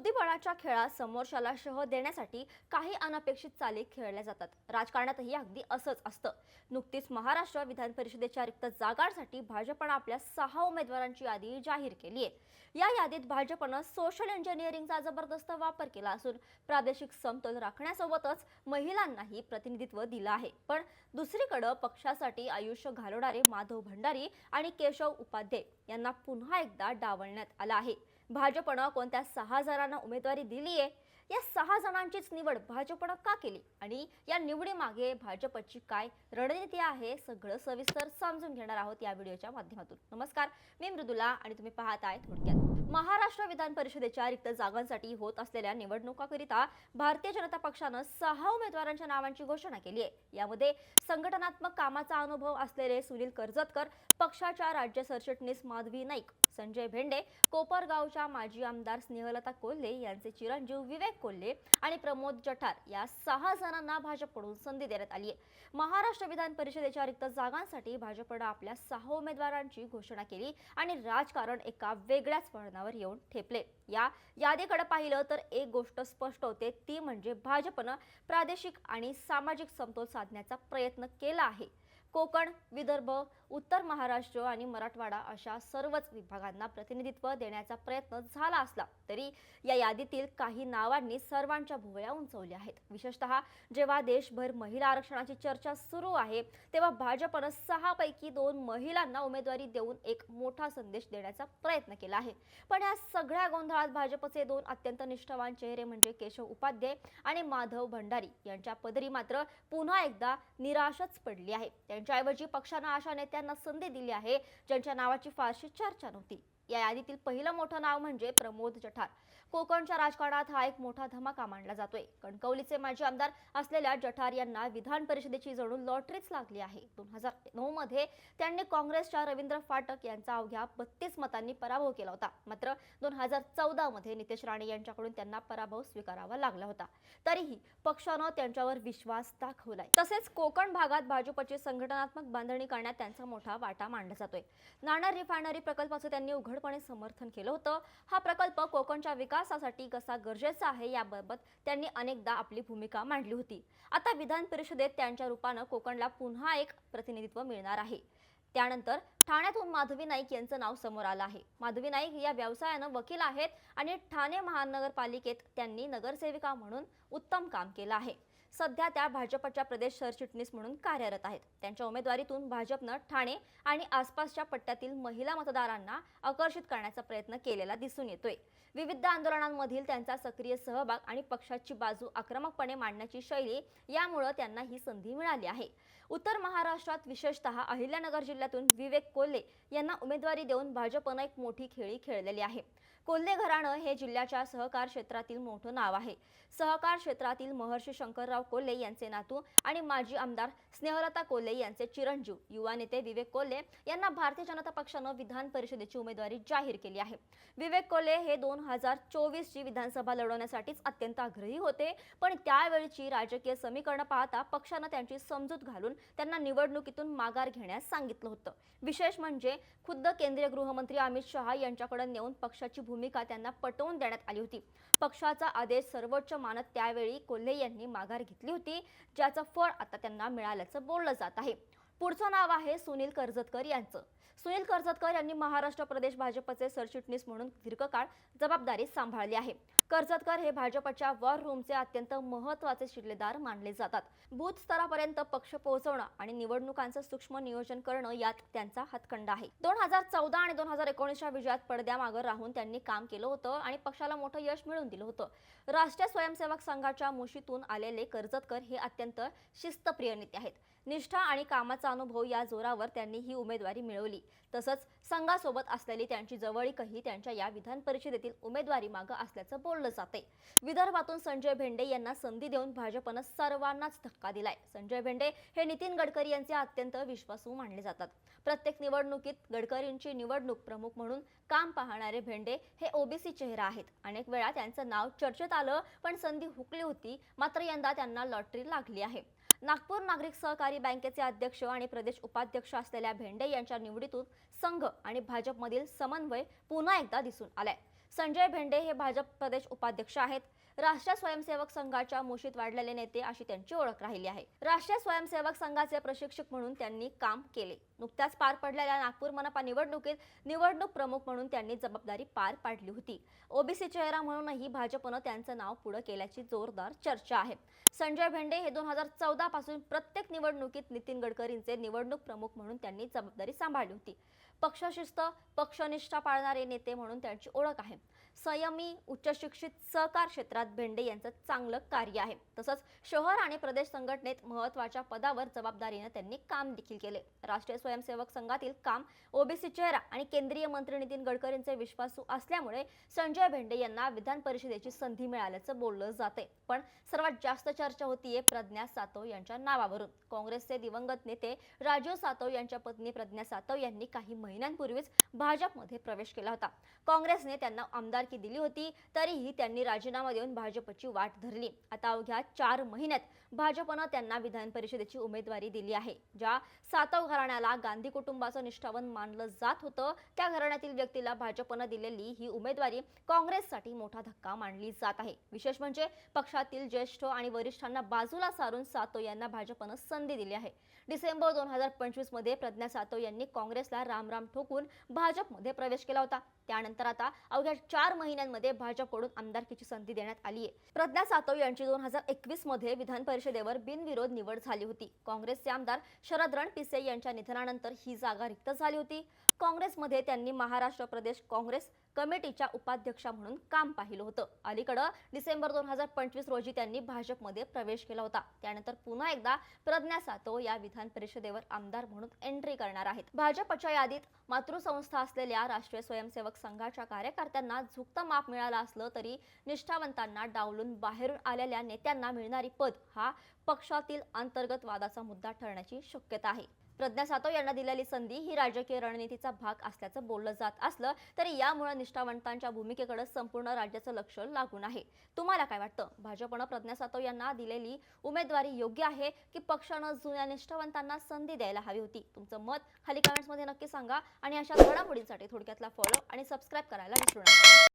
बुद्धिबळाच्या खेळात समोरच्याला शह देण्यासाठी काही अनपेक्षित चाली खेळल्या जातात। राजकारणातही अगदी असंच असतं। नुकतीच महाराष्ट्र विधान परिषदेच्या रिक्त जागांसाठी भाजपने आपल्या 6 उमेदवारांची यादी जाहीर केली आहे। या यादीत भाजपने सोशल इंजिनिअरिंगचा जबरदस्त वापर केला असून प्रादेशिक समतोल राखण्यासोबतच महिलांनाही प्रतिनिधित्व दिलं आहे। पण दुसरीकडे पक्षासाठी आयुष्य घालवणारे माधव भंडारी आणि केशव उपाध्ये यांना पुन्हा एकदा डावलण्यात आलं आहे। भाजपने कोणत्या 6 जणांना उमेदवारी दिली आहे, या 6 जणांचीच निवड भाजपने का केली आणि या निवडीमागे भाजपची काय रणनीती आहे, सगळं सविस्तर समजून घेणार आहोत या व्हिडिओच्या माध्यमातून। नमस्कार, मी मृदुला आणि तुम्ही पाहताय थोडक्यात। महाराष्ट्र विधान परिषदेच्या रिक्त जागांसाठी होत असलेल्या निवडणुकाकरिता भारतीय जनता पक्षाने 6 उमेदवारांच्या नावांची घोषणा केली आहे। यामध्ये संघटनात्मक कामाचा अनुभव असलेले सुनील कर्जतकर, पक्षाच्या राज्य सरचिटणीस माधवी नाईक, संजय भेंडे, कोपरगावच्या माजी आमदार स्नेहलता कोल्हे यांचे चिरंजीव विवेक कोल्हे आणि प्रमोद जठार या 6 जणांना भाजपकडून संधी देण्यात आली आहे। महाराष्ट्र विधान परिषदेच्या रिक्त जागांसाठी भाजपने आपल्या 6 उमेदवारांची घोषणा केली आणि राजकारण एका वेगळ्याच वळणावर येऊन ठेपले। या यादीकडे पाहिलं तर एक गोष्ट स्पष्ट होते, ती म्हणजे भाजपने प्रादेशिक आणि सामाजिक समतोल साधण्याचा प्रयत्न केला आहे। कोकण, विदर्भ, उत्तर महाराष्ट्र आणि मराठवाडा अशा सर्वच विभागांना प्रतिनिधित्व देण्याचा प्रयत्न झाला असला तरी या यादीतील काही नावांनी सर्वांच्या भुवया उंचावल्या आहेत। विशेषतः जेव्हा देशभर महिला आरक्षणाची चर्चा सुरू आहे तेव्हा भाजपने 6 पैकी 2 महिलांना उमेदवारी देऊन एक मोठा संदेश देण्याचा प्रयत्न केला आहे। पण या सगळ्या गोंधळात भाजपचे 2 अत्यंत निष्ठावान चेहरे म्हणजे केशव उपाध्ये आणि माधव भंडारी यांच्या पदरी मात्र पुन्हा एकदा निराशच पडली आहे। त्यांच्याऐवजी पक्षाने अशा नेत्यांना संधी दिली आहे ज्यांच्या नावाची फारशी चर्चा नव्हती। या यादीतील पहिलं मोठं नाव म्हणजे प्रमोद जठार। कोकणच्या राजकारणात हा एक मोठा धमाका मानला जातोय। कणकवलीचे माजी आमदार असलेल्या जठार यांना विधान परिषदेची जणू लॉटरीच लागली आहे। 2009 मध्ये त्यांनी काँग्रेसच्या रवींद्र फाटक यांचा अवघ्या 32 मतांनी पराभव केला होता। मात्र 2014 मध्ये नितेश राणे यांच्याकडून त्यांना पराभव स्वीकारावा लागला होता। तरीही पक्षाने त्यांच्यावर विश्वास दाखवलाय। तसेच कोकण भागात भाजपची संघटनात्मक बांधणी करण्यात त्यांचा मोठा वाटा मानला जातोय। नाणार रिफायनरी प्रकल्पाचे त्यांनी उघडपणे समर्थन केलं होतं। हा प्रकल्प कोकणच्या विकासासाठी कसा गरजेचा आहे याबाबत त्यांनी अनेकदा आपली भूमिका मांडली होती। आता विधान परिषदेत त्यांच्या रूपाने कोकणला पुन्हा एक प्रतिनिधित्व मिळणार आहे। त्यानंतर ठाण्यातून माधवी नाईक यांचं नाव समोर आलं आहे। माधवी नाईक या व्यवसायाने वकील आहेत आणि ठाणे महानगरपालिकेत त्यांनी नगरसेविका म्हणून उत्तम काम केलं आहे। सध्या त्या भाजपच्या प्रदेश सरचिटणीस म्हणून कार्यरत आहेत। त्यांच्या उमेदवारीतून भाजपने ठाणे आणि आसपासच्या पट्ट्यातील महिला मतदारांना आकर्षित करण्याचा प्रयत्न केलेला दिसून येतोय। विविध आंदोलनांमधील त्यांचा सक्रिय सहभाग आणि पक्षाची बाजू आक्रमकपणे मांडण्याची शैली यामुळे त्यांना ही संधी मिळाली आहे। उत्तर महाराष्ट्रात विशेषतः अहिल्यानगर जिल्ह्यातून विवेक कोल्हे यांना उमेदवारी देऊन भाजपने एक मोठी खेळी खेळलेली आहे। कोल्हे घराणं हे जिल्ह्याच्या सहकार क्षेत्रातील मोठं नाव आहे। सहकार क्षेत्रातील महर्षी शंकरराव कोल्हे यांचे नातू आणि माजी आमदार स्नेहलता कोल्हे यांचे चिरंजीव युवा नेते विवेक कोल्हे यांना भारतीय जनता पक्षाने विधान परिषदेची उमेदवारी जाहीर केली आहे। विवेक कोल्हे हे 2024 ची विधानसभा लढवण्यासाठीच अत्यंत आग्रही होते, पण त्यावेळची राजकीय समीकरण पाहता पक्षाने त्यांची समजूत घालून त्यांना निवडणुकीतून माघार घेण्यास सांगितलं होतं। विशेष म्हणजे खुद्द केंद्रीय गृहमंत्री अमित शहा यांच्याकडे नेऊन पक्षाची भूमिका त्यांना पटवून देण्यात आली होती। पक्षाचा आदेश सर्वोच्च मानत त्यावेळी कोल्हे यांनी माघार घेतली होती, ज्याचं फळ आता त्यांना मिळाल्याचं बोललं जात आहे। पुढचं नाव आहे सुनील कर्जतकर यांचं। सुनील कर्जतकर यांनी महाराष्ट्र प्रदेश भाजपचे सरचिटणीस म्हणून दीर्घकाळ जबाबदारी सांभाळली आहे। कर्जतकर हे भाजपच्या वॉर रूमचे अत्यंत महत्त्वाचे शिलेदार मानले जातात। बूथ स्तरापर्यंत पक्ष पोहोचवणं आणि निवडणुकांचं सूक्ष्म नियोजन करणं यात त्यांचा हातखंडा आहे। 2014 आणि 2019च्या विजयात पडद्यामागे राहून त्यांनी काम केलं होतं आणि पक्षाला मोठं यश मिळवून दिलं होतं। राष्ट्रीय स्वयंसेवक संघाच्या मुशीतून आलेले कर्जतकर हे अत्यंत शिस्तप्रिय नेते आहेत। निष्ठा आणि कामाचा अनुभव या जोरावर त्यांनी ही उमेदवारी मिळवली। तसंच संघासोबत असलेली त्यांची जवळीकही त्यांच्या या विधान परिषदेतील उमेदवारी मागे असल्याचं बोललं जाते। विदर्भातून संजय भेंडे यांना संधी देऊन भाजपने सर्वांनाच धक्का दिलाय। संजय भेंडे हे नितीन गडकरी यांचे अत्यंत विश्वासू मानले जातात। प्रत्येक निवडणुकीत गडकरींची निवडणूक प्रमुख म्हणून काम पाहणारे भेंडे हे ओबीसी चेहरा आहेत। अनेक वेळा त्यांचं नाव चर्चेत आलं, पण संधी हुकली होती। मात्र यंदा त्यांना लॉटरी लागली आहे। नागपूर नागरिक सहकारी बँकेचे अध्यक्ष आणि प्रदेश उपाध्यक्ष असलेल्या भेंडे यांच्या निवडीतून संघ आणि भाजपमधील समन्वय पुन्हा एकदा दिसून आलाय। संजय भेंडे हे भाजप प्रदेश उपाध्यक्ष आहेत. राष्ट्रीय स्वयंसेवक संघाच्या मुशीत वाढलेले नेते अशी त्यांची ओळख राहिली आहे. राष्ट्रीय स्वयंसेवक संघाचे प्रशिक्षक म्हणून त्यांनी काम केले. नुकत्याच पार पडलेल्या नागपूर मनपा निवडणुकीत निवडणूक प्रमुख म्हणून त्यांनी जबाबदारी पार पाडली होती. ओबीसी चेहरा म्हणूनही भाजपनं त्यांचं नाव पुढे केल्याची जोरदार चर्चा आहे. संजय भेंडे हे 2014 पासून प्रत्येक निवडणुकीत नितीन गडकरींचे निवडणूक प्रमुख म्हणून त्यांनी जबाबदारी सांभाळली होती. पक्षशिस्त, पक्षनिष्ठा पाळणारे नेते म्हणून त्यांची ओळख आहे. संयमी, उच्चशिक्षित, सहकार क्षेत्रात भेंडे यांचं चांगलं कार्य आहे. तसंच शहर आणि प्रदेश संघटनेत महत्त्वाच्या पदावर जबाबदारीने त्यांनी काम देखील केले. राष्ट्रीय स्वयंसेवक संघातील काम, ओबीसी चेहरा आणि केंद्रीय मंत्री नितीन गडकरींचे विश्वासू असल्यामुळे संजय भेंडे यांना विधान परिषदेची संधी मिळाल्याचं बोललं जाते. पण सर्वात जास्त चर्चा होतीये प्रज्ञा सातव यांच्या नावावरून. काँग्रेसचे दिवंगत नेते राजीव सातव यांच्या पत्नी प्रज्ञा सातव यांनी काही महिन्यांपूर्वीच भाजपमध्ये प्रवेश केला होता. काँग्रेसने त्यांना आमदारकी दिली होती, तरीही त्यांनी राजीनामा देऊन भाजपची वाट धरली. आता अवघ्या 4 महिन्यात भाजपनं त्यांना विधान परिषदेची उमेदवारी दिली आहे. ज्या सातव घराण्याला गांधी कुटुंबाचं निष्ठावंत मानलं जात होतं, त्या घराण्यातील व्यक्तीला भाजपनं दिलेली ही उमेदवारी काँग्रेससाठी मोठा धक्का मानली जात आहे. विशेष म्हणजे पक्षातील ज्येष्ठ आणि वरिष्ठांना बाजूला सारून सातव यांना भाजपनं संधी दिली आहे. डिसेंबर 2025 मध्ये प्रज्ञा सातव यांनी काँग्रेसला रामराम ठोकून भाजपमध्ये प्रवेश केला होता. त्यानंतर आता अवघ्या 4 महिन्यांमध्ये भाजपकडून आमदारकीची संधी देण्यात आली आहे. प्रज्ञा सातव यांची 2021 मध्ये विधान परिषदेवर बिनविरोध निवड झाली होती. काँग्रेसचे आमदार शरद रणपिसे यांच्या निधनानंतर ही जागा रिक्त झाली होती. काँग्रेसमध्ये त्यांनी महाराष्ट्र प्रदेश काँग्रेस कमिटीच्या उपाध्यक्षा म्हणून काम पाहिलं होतं. अलीकडे डिसेंबर 2025 रोजी त्यांनी भाजपमध्ये प्रवेश केला होता. त्यानंतर पुन्हा एकदा प्रज्ञा सातव या विधान परिषदेवर आमदार म्हणून एंट्री करणार आहेत. भाजपच्या यादीत मातृसंस्था असलेल्या राष्ट्रीय स्वयंसेवक संघाच्या कार्यकर्त्यांना झुकतं माप मिळालं असलं तरी निष्ठावंतांना डावलून बाहेरून आलेल्या नेत्यांना मिळणारी पद हा पक्षातील अंतर्गत वादाचा मुद्दा ठरण्याची शक्यता आहे. प्रज्ञा सातव यांना दिलेली संधी ही राजकीय रणनीतीचा भाग असल्याचं बोललं जात असलं तरी यामुळे निष्ठावंतांच्या भूमिकेकडे संपूर्ण राज्याचं लक्ष लागून आहे. तुम्हाला काय वाटतं? भाजपनं प्रज्ञा सातव यांना दिलेली उमेदवारी योग्य आहे की पक्षानं जुन्या निष्ठावंतांना संधी द्यायला हवी होती? तुमचं मत खाली कमेंट्समध्ये नक्की सांगा आणि अशा घडामोडींसाठी थोडक्यातला फॉलो आणि सबस्क्राईब करायला विसरू नका.